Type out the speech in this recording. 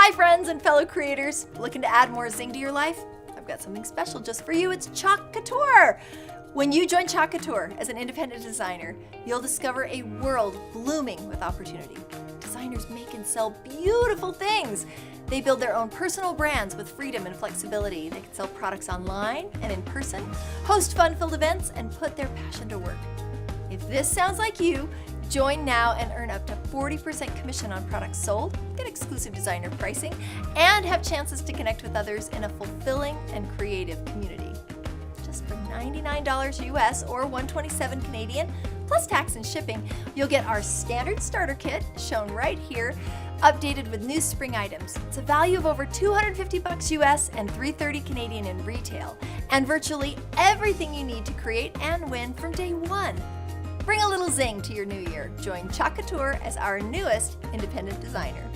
Hi friends and fellow creators, looking to add more zing to your life? I've got something special just for you. It's Chalk Couture. When you join Chalk Couture as an independent designer, you'll discover a world blooming with opportunity. Designers make and sell beautiful things. They build their own personal brands with freedom and flexibility. They can sell products online and in person, host fun-filled events, and put their passion to work. If this sounds like you, join now and earn up to 40% commission on products sold, get exclusive designer pricing, and have chances to connect with others in a fulfilling and creative community. Just for $99 US or $127 Canadian, plus tax and shipping, you'll get our standard starter kit, shown right here, updated with new spring items. It's a value of over $250 US and $330 Canadian in retail, and virtually everything you need to create and win from day one. Bring a little zing to your new year. Join Chalk Couture as our newest independent designer.